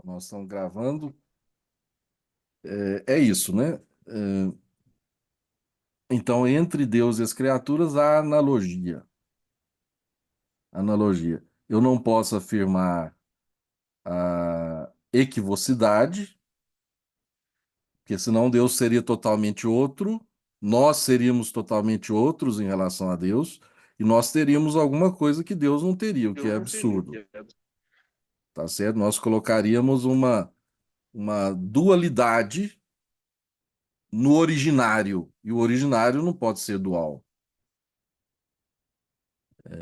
Nós estamos gravando. É isso, né? Então, entre Deus e as criaturas, há analogia. Analogia. Eu não posso afirmar a equivocidade, porque senão Deus seria totalmente outro, nós seríamos totalmente outros em relação a Deus, e nós teríamos alguma coisa que Deus não teria, o que é absurdo, tá certo? Nós colocaríamos uma dualidade no originário, e o originário não pode ser dual.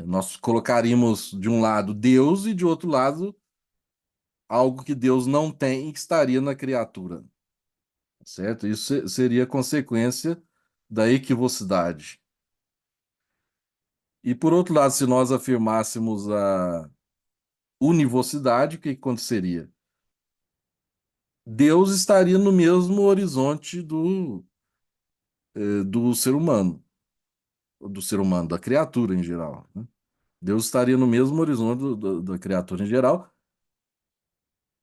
Nós colocaríamos de um lado Deus e de outro lado algo que Deus não tem e que estaria na criatura, certo? Isso seria consequência da equivocidade. E por outro lado, se nós afirmássemos a univocidade, o que aconteceria? Deus estaria no mesmo horizonte do ser humano, da criatura em geral, né? Deus estaria no mesmo horizonte da criatura em geral.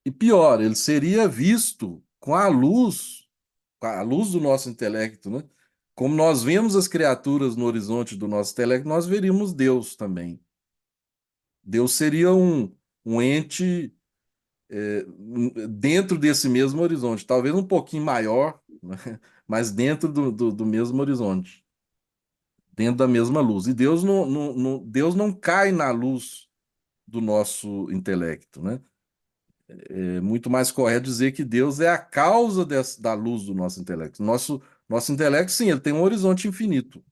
E pior, ele seria visto com a luz do nosso intelecto, né? Como nós vemos as criaturas no horizonte do nosso intelecto, nós veríamos Deus também. Deus seria um ente dentro desse mesmo horizonte, talvez um pouquinho maior, né? Mas dentro do mesmo horizonte, dentro da mesma luz. E Deus não cai na luz do nosso intelecto, né? É muito mais correto dizer que Deus é a causa da luz do nosso intelecto. Nosso intelecto, sim, ele tem um horizonte infinito,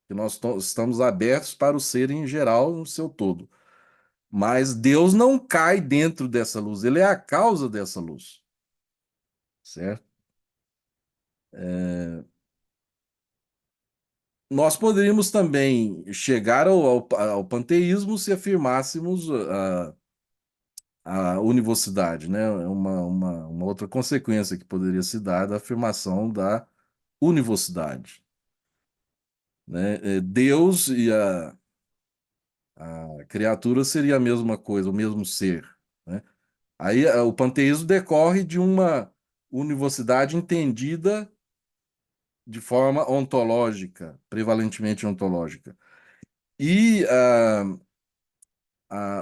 que nós estamos abertos para o ser em geral, no seu todo. Mas Deus não cai dentro dessa luz, ele é a causa dessa luz, certo? Nós poderíamos também chegar ao panteísmo se afirmássemos a univocidade, né? Uma outra consequência que poderia se dar da afirmação da univocidade, né? Deus e a criatura seria a mesma coisa, o mesmo ser, né? Aí o panteísmo decorre de uma univocidade entendida de forma ontológica, prevalentemente ontológica. E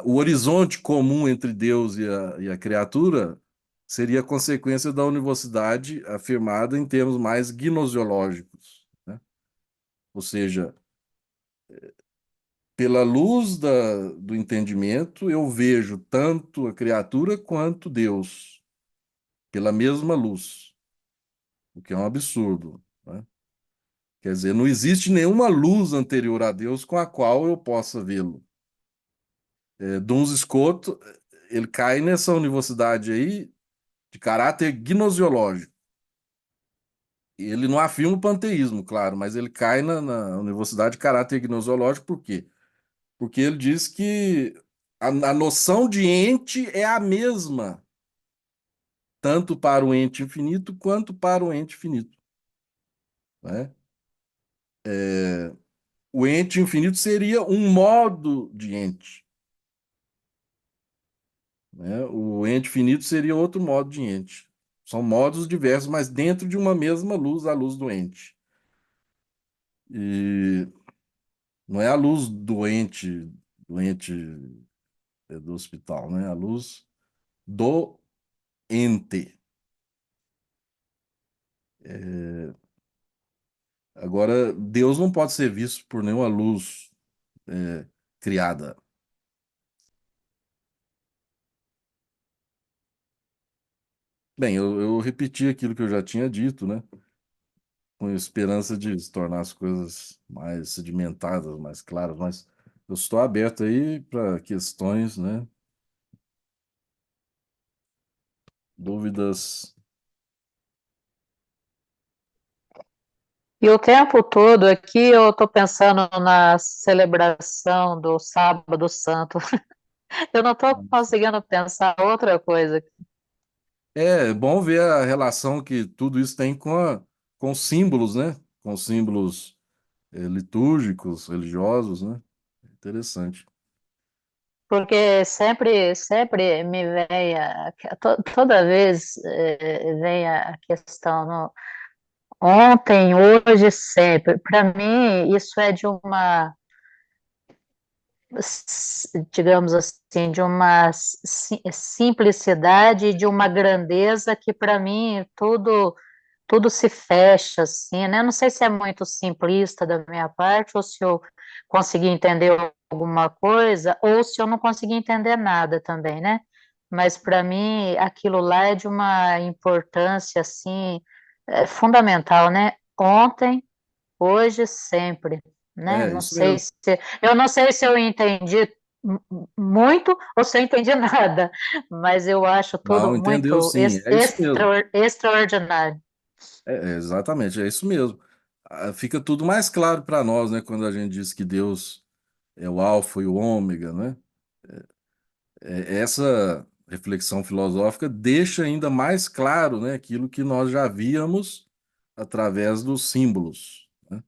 o horizonte comum entre Deus e a criatura seria consequência da univocidade afirmada em termos mais gnosiológicos, né? Ou seja, pela luz do entendimento, eu vejo tanto a criatura quanto Deus, pela mesma luz, o que é um absurdo, né? Quer dizer, não existe nenhuma luz anterior a Deus com a qual eu possa vê-lo. Duns Scoto, ele cai nessa universidade aí de caráter gnosiológico. Ele não afirma o panteísmo, claro, mas ele cai na universidade de caráter gnosiológico por quê? Porque ele diz que a noção de ente é a mesma, tanto para o ente infinito quanto para o ente finito, né? O ente infinito seria um modo de ente, né? O ente finito seria outro modo de ente. São modos diversos, mas dentro de uma mesma luz, a luz do ente. E não é a luz doente do hospital, né? A luz do ente. Agora, Deus não pode ser visto por nenhuma luz criada. Bem, eu repeti aquilo que eu já tinha dito, né? Com esperança de se tornar as coisas mais sedimentadas, mais claras, mas eu estou aberto aí para questões, né? Dúvidas. E o tempo todo aqui eu estou pensando na celebração do Sábado Santo. Eu não estou conseguindo pensar outra coisa. É bom ver a relação que tudo isso tem com símbolos, né? Com símbolos litúrgicos, religiosos, né? Interessante. porque sempre me vem, toda vez vem a questão, ontem, hoje, sempre. Para mim, isso é de uma, digamos assim, de uma simplicidade, de uma grandeza que para mim tudo se fecha assim, né? Não sei se é muito simplista da minha parte ou se eu consegui entender alguma coisa ou se eu não consegui entender nada também, né? Mas para mim aquilo lá é de uma importância assim fundamental, né? Ontem, hoje, sempre, né? É Não isso sei mesmo. se eu não sei se eu entendi muito ou se eu entendi nada, mas eu acho tudo Não, entendeu muito sim, é isso mesmo. extraordinário. Exatamente, é isso mesmo. Fica tudo mais claro para nós, né, quando a gente diz que Deus é o alfa e o ômega, né? Essa reflexão filosófica deixa ainda mais claro, né, aquilo que nós já víamos através dos símbolos, né?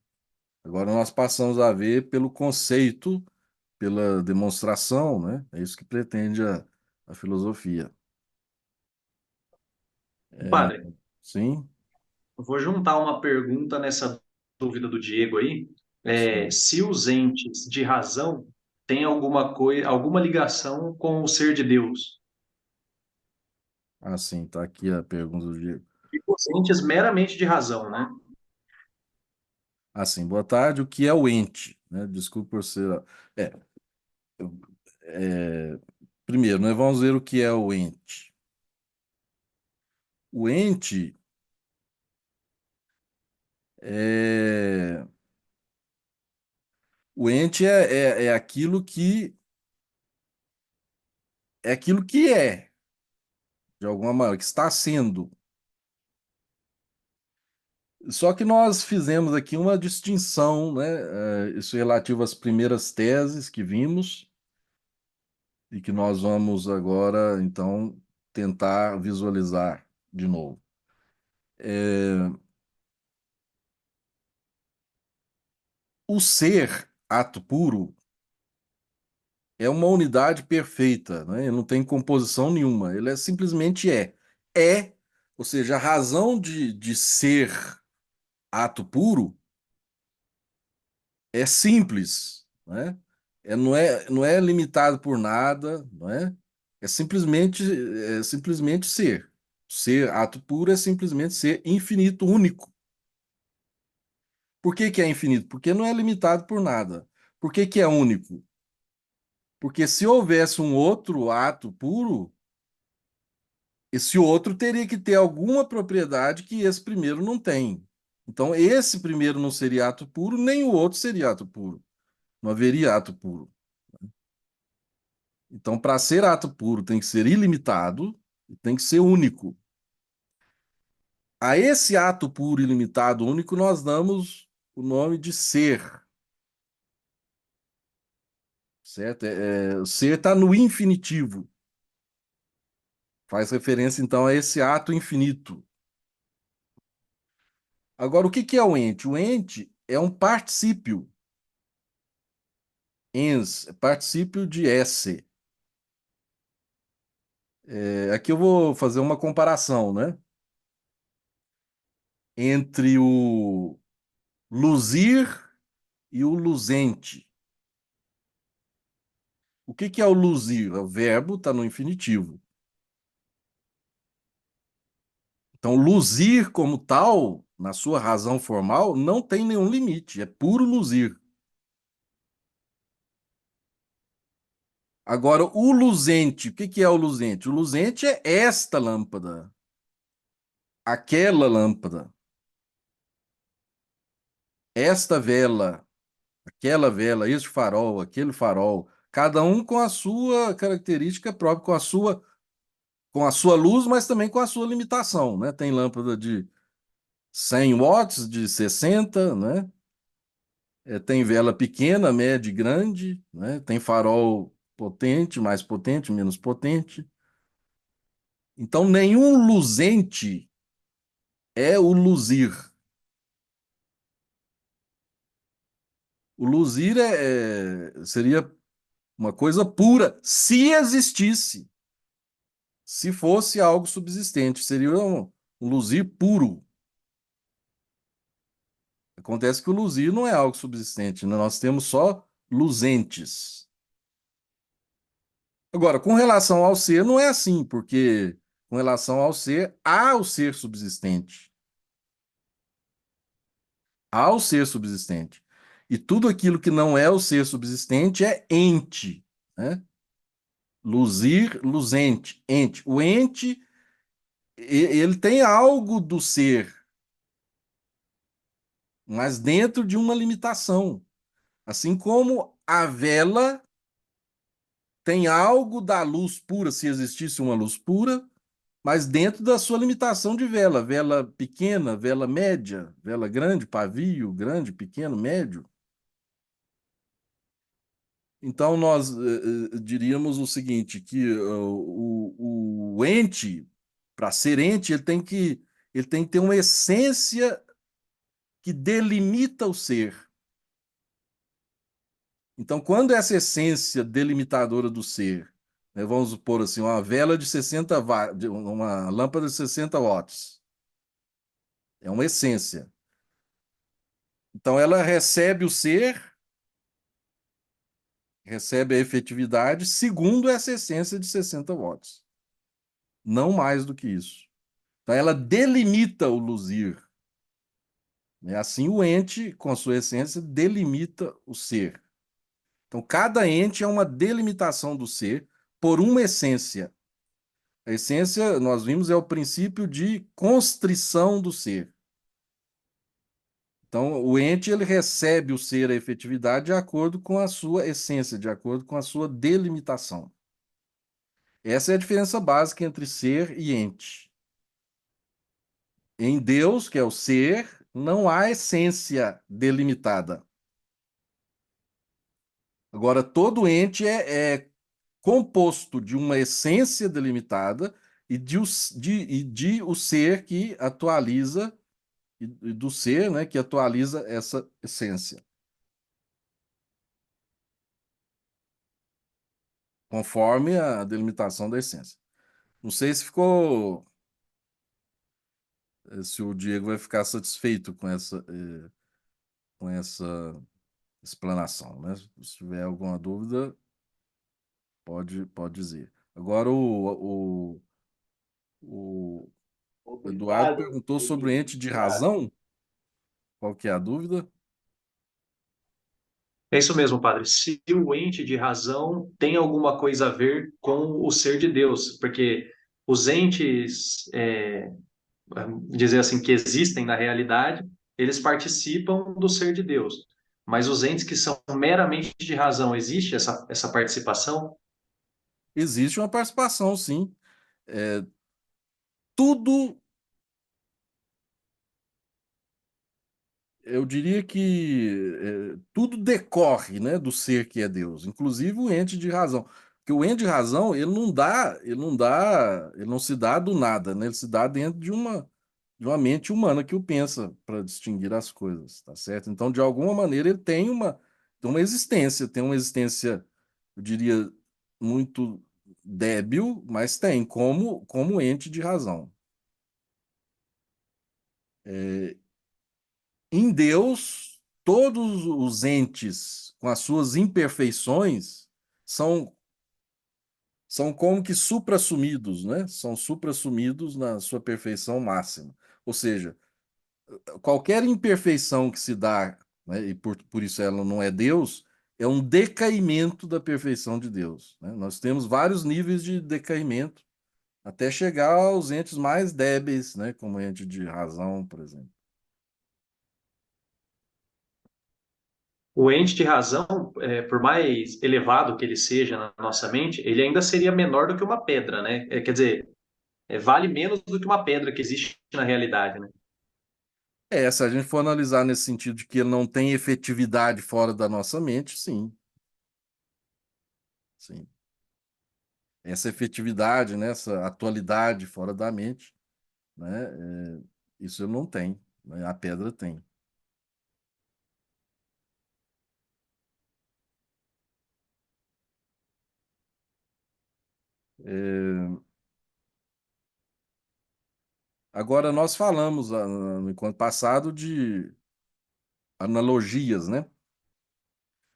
Agora nós passamos a ver pelo conceito, pela demonstração, né? É isso que pretende a filosofia. Padre, Sim, eu vou juntar uma pergunta nessa dúvida do Diego aí. sim. Se os entes de razão têm alguma coisa, alguma ligação com o ser de Deus? Ah, sim, tá aqui a pergunta do Diego. E os entes meramente de razão, né? Assim, boa tarde. O que é o ente? Né? Desculpe por ser. É, é, primeiro, nós vamos ver o que é o ente. O ente é, o ente é aquilo que é, de alguma maneira, que está sendo. Só que nós fizemos aqui uma distinção, né? Isso relativo às primeiras teses que vimos e que nós vamos agora, então, tentar visualizar de novo. É, o ser, ato puro, é uma unidade perfeita, né? Ele não tem composição nenhuma, ele simplesmente é. É, ou seja, a razão de ser ato puro é simples, né? Não é limitado por nada, não é? É simplesmente ser. Ser ato puro é simplesmente ser infinito, único. Por que que é infinito? Porque não é limitado por nada. Por que que é único? Porque se houvesse um outro ato puro, esse outro teria que ter alguma propriedade que esse primeiro não tem. Então, esse primeiro não seria ato puro, nem o outro seria ato puro. Não haveria ato puro. Então, para ser ato puro, tem que ser ilimitado e tem que ser único. A esse ato puro, ilimitado, único, nós damos o nome de ser, certo? O ser está no infinitivo. Faz referência, então, a esse ato infinito. Agora, o que que é o ente? O ente é um particípio. Ens, particípio de esse. Aqui eu vou fazer uma comparação, né? Entre o luzir e o luzente. O que que é o luzir? O verbo está no infinitivo. Então, luzir como tal, na sua razão formal, não tem nenhum limite, é puro luzir. Agora, o luzente, o que que é o luzente? O luzente é esta lâmpada, aquela lâmpada, esta vela, aquela vela, este farol, aquele farol, cada um com a sua característica própria, com a sua luz, mas também com a sua limitação, né? Tem lâmpada de 100 watts, de 60, né? Tem vela pequena, média e grande, né? Tem farol potente, mais potente, menos potente. Então, nenhum luzente é o luzir. O luzir seria Uma coisa pura, se existisse. Se fosse algo subsistente, seria um luzir puro. Acontece que o luzir não é algo subsistente, né? Nós temos só luzentes. Agora, com relação ao ser, não é assim, porque com relação ao ser, há o ser subsistente. Há o ser subsistente. E tudo aquilo que não é o ser subsistente é ente, né? Luzir, luzente, ente. O ente, ele tem algo do ser, mas dentro de uma limitação. Assim como a vela tem algo da luz pura, se existisse uma luz pura, mas dentro da sua limitação de vela. Vela pequena, vela média, vela grande, pavio, grande, pequeno, médio. Então, nós diríamos o seguinte, que o ente, para ser ente, ele tem que ter uma essência que delimita o ser. Então, quando essa essência delimitadora do ser, né, vamos supor assim, uma vela de 60 watts, uma lâmpada de 60 watts, é uma essência. Então, ela recebe o ser, recebe a efetividade segundo essa essência de 60 watts. Não mais do que isso. Então, ela delimita o luzir. Né? Assim, o ente, com sua essência, delimita o ser. Então, cada ente é uma delimitação do ser por uma essência. A essência, nós vimos, é o princípio de constrição do ser. Então, o ente ele recebe o ser, a efetividade, de acordo com a sua essência, de acordo com a sua delimitação. Essa é a diferença básica entre ser e ente. Em Deus, que é o ser, não há essência delimitada. Agora, todo ente é composto de uma essência delimitada e de o ser que atualiza e do ser, né, que atualiza essa essência, conforme a delimitação da essência. Não sei se ficou, se o Diego vai ficar satisfeito com essa explanação, né? Se tiver alguma dúvida, pode dizer. Agora o Eduardo Obrigado, perguntou sobre o ente de obrigado. razão. Qual que é a dúvida? É isso mesmo, padre. Se o ente de razão tem alguma coisa a ver com o ser de Deus, porque os entes, dizer assim, que existem na realidade, eles participam do ser de Deus. Mas os entes que são meramente de razão, existe essa participação? Existe uma participação, sim. É, tudo, eu diria que tudo decorre, né, do ser que é Deus, inclusive o ente de razão. Porque o ente de razão, ele não se dá do nada, né? Ele se dá dentro de uma mente humana que o pensa para distinguir as coisas, tá certo? Então, de alguma maneira, ele tem uma existência, eu diria, muito débil, mas tem como ente de razão. Em Deus, todos os entes, com as suas imperfeições, são, são como que suprassumidos, né? São suprassumidos na sua perfeição máxima. Ou seja, qualquer imperfeição que se dá, né, e por isso ela não é Deus, é um decaimento da perfeição de Deus, né? Nós temos vários níveis de decaimento, até chegar aos entes mais débeis, né, como o ente de razão, por exemplo. O ente de razão, por mais elevado que ele seja na nossa mente, ele ainda seria menor do que uma pedra, né? Quer dizer, vale menos do que uma pedra que existe na realidade, né? Se a gente for analisar nesse sentido de que ele não tem efetividade fora da nossa mente, sim, sim. Essa efetividade, né, essa atualidade fora da mente, né, isso ele não tem, né, a pedra tem. Agora, nós falamos no encontro passado de analogias, né?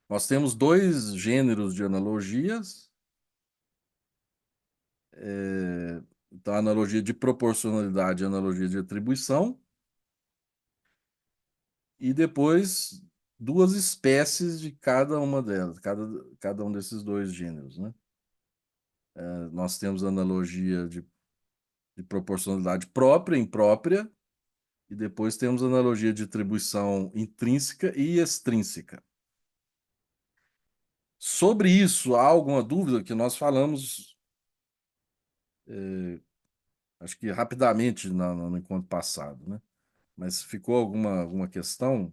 Nós temos dois gêneros de analogias. Então, a analogia de proporcionalidade e a analogia de atribuição. E depois, duas espécies de cada uma delas, cada um desses dois gêneros, né? Nós temos a analogia de proporcionalidade própria e imprópria, e depois temos a analogia de atribuição intrínseca e extrínseca. Sobre isso, há alguma dúvida que nós falamos, acho que rapidamente no encontro passado, né? Mas ficou alguma questão?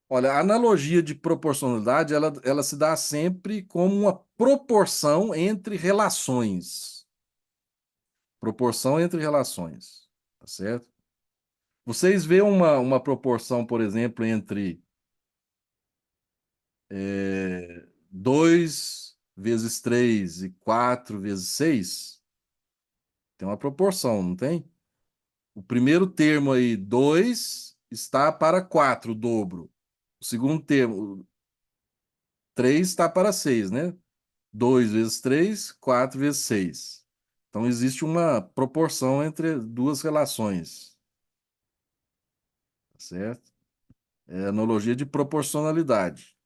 Olha, a analogia de proporcionalidade, ela se dá sempre como uma proporção entre relações. Proporção entre relações, tá certo? Vocês veem uma proporção, por exemplo, entre 2 vezes 3 e 4 vezes 6? Tem uma proporção, não tem? O primeiro termo aí, 2, está para 4, o dobro. O segundo termo, 3, está para 6, né? 2 vezes 3, 4 vezes 6. Então, existe uma proporção entre duas relações, tá certo? É a analogia de proporcionalidade.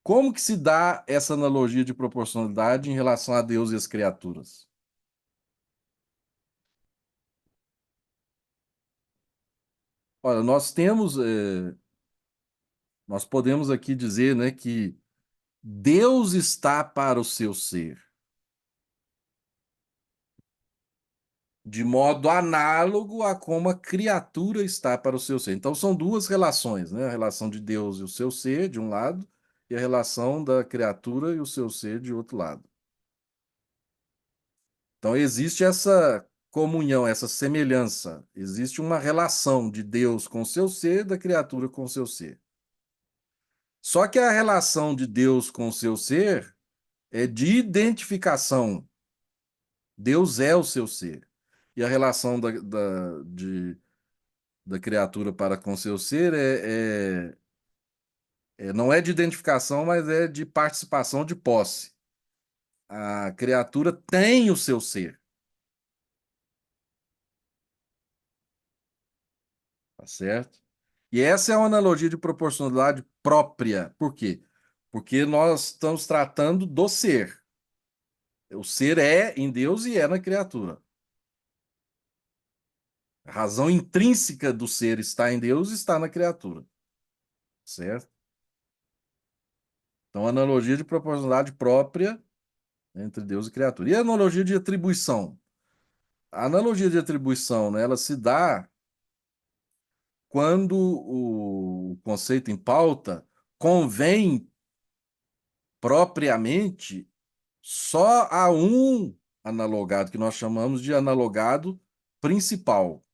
Como que se dá essa analogia de proporcionalidade em relação a Deus e as criaturas? Olha, nós podemos aqui dizer, né, que Deus está para o seu ser, de modo análogo a como a criatura está para o seu ser. Então, são duas relações, né? A relação de Deus e o seu ser, de um lado, e a relação da criatura e o seu ser, de outro lado. Então, existe essa comunhão, essa semelhança. Existe uma relação de Deus com o seu ser, da criatura com o seu ser. Só que a relação de Deus com o seu ser é de identificação. Deus é o seu ser. E a relação da criatura para com seu ser não é de identificação, mas é de participação, de posse. A criatura tem o seu ser, tá certo? E essa é uma analogia de proporcionalidade própria. Por quê? Porque nós estamos tratando do ser. O ser é em Deus e é na criatura. A razão intrínseca do ser está em Deus e está na criatura, certo? Então, analogia de proporcionalidade própria entre Deus e criatura. E a analogia de atribuição? A analogia de atribuição, né, ela se dá quando o conceito em pauta convém propriamente só a um analogado, que nós chamamos de analogado principal.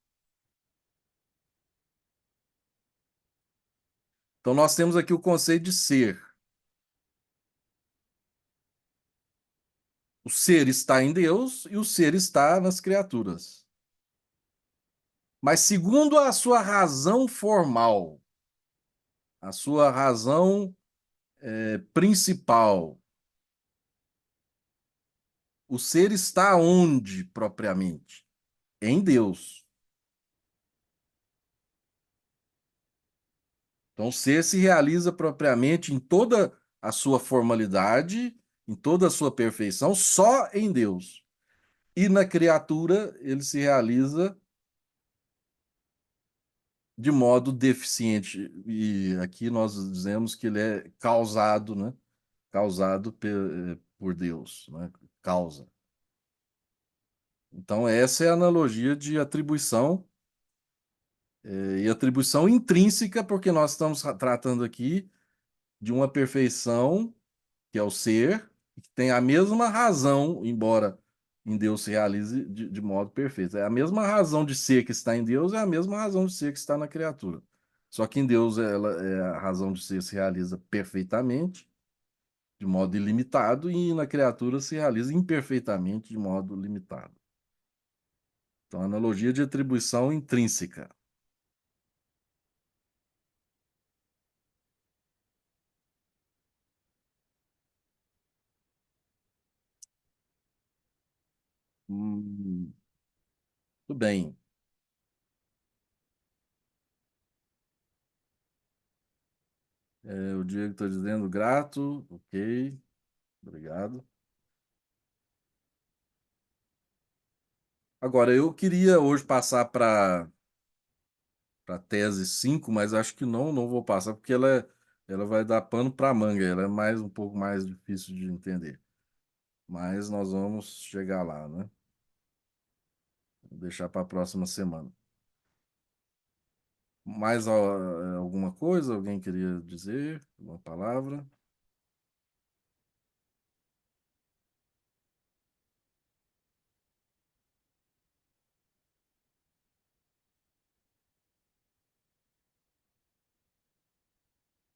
Então, nós temos aqui o conceito de ser. O ser está em Deus e o ser está nas criaturas. Mas, segundo a sua razão formal, a sua razão principal, o ser está onde propriamente? Em Deus. Então, o ser se realiza propriamente em toda a sua formalidade, em toda a sua perfeição, só em Deus. E na criatura, ele se realiza de modo deficiente. E aqui nós dizemos que ele é causado, né? Causado por Deus, né? Causa. Então, essa é a analogia de atribuição, e atribuição intrínseca, porque nós estamos tratando aqui de uma perfeição, que é o ser, que tem a mesma razão, embora em Deus se realize de modo perfeito. É a mesma razão de ser que está em Deus, é a mesma razão de ser que está na criatura. Só que em Deus a razão de ser se realiza perfeitamente, de modo ilimitado e na criatura se realiza imperfeitamente de modo limitado. Então, analogia de atribuição intrínseca. Tudo bem. O Diego está dizendo grato, ok, obrigado. Agora, eu queria hoje passar para tese 5, mas acho que não vou passar, porque ela vai dar pano para manga, ela é mais um pouco mais difícil de entender. Mas nós vamos chegar lá, né? Vou deixar para a próxima semana. Mais alguma coisa? Alguém queria dizer? Uma palavra?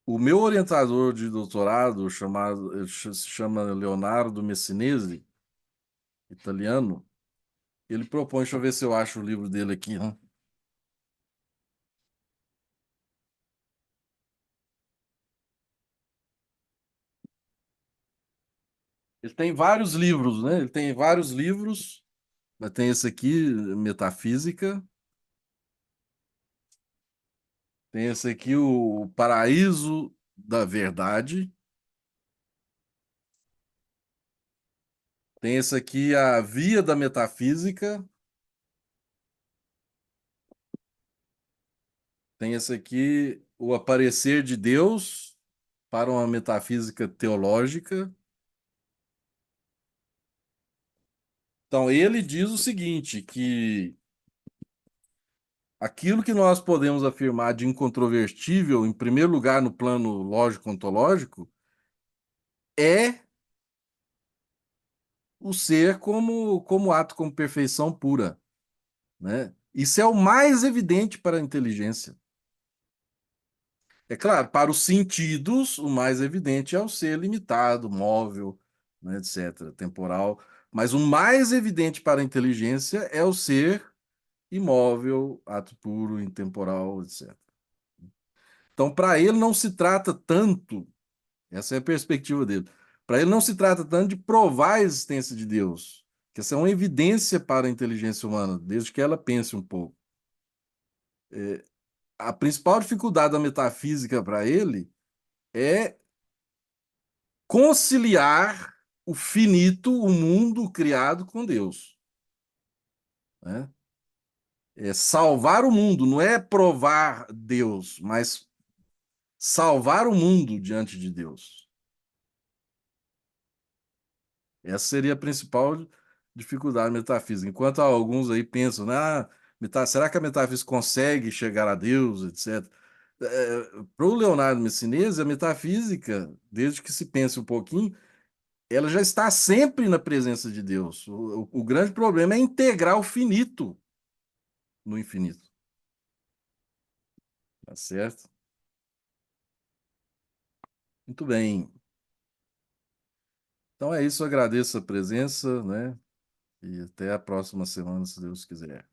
O meu orientador de doutorado, se chama Leonardo Messinesi, italiano, ele propõe, deixa eu ver se eu acho o livro dele aqui, né? Ele tem vários livros, né? Ele tem vários livros, mas tem esse aqui, Metafísica, tem esse aqui, O Paraíso da Verdade, tem esse aqui, A Via da Metafísica, tem esse aqui, O Aparecer de Deus para uma Metafísica Teológica. Então, ele diz o seguinte, que aquilo que nós podemos afirmar de incontrovertível, em primeiro lugar, no plano lógico-ontológico, é o ser como ato, como perfeição pura, né? Isso é o mais evidente para a inteligência. É claro, para os sentidos, o mais evidente é o ser limitado, móvel, né, etc., temporal. Mas o mais evidente para a inteligência é o ser imóvel, ato puro, intemporal, etc. Então, para ele não se trata tanto, essa é a perspectiva dele, para ele não se trata tanto de provar a existência de Deus, que essa é uma evidência para a inteligência humana, desde que ela pense um pouco. A principal dificuldade da metafísica para ele é conciliar o finito, o mundo criado com Deus, né? É salvar o mundo, não é provar Deus, mas salvar o mundo diante de Deus. Essa seria a principal dificuldade metafísica. Enquanto alguns aí pensam, será que a metafísica consegue chegar a Deus, etc. Para o Leonardo Messinesi, a metafísica, desde que se pense um pouquinho, ela já está sempre na presença de Deus. O grande problema é integrar o finito no infinito. Tá certo? Muito bem. Então é isso, eu agradeço a presença, né? E até a próxima semana, se Deus quiser.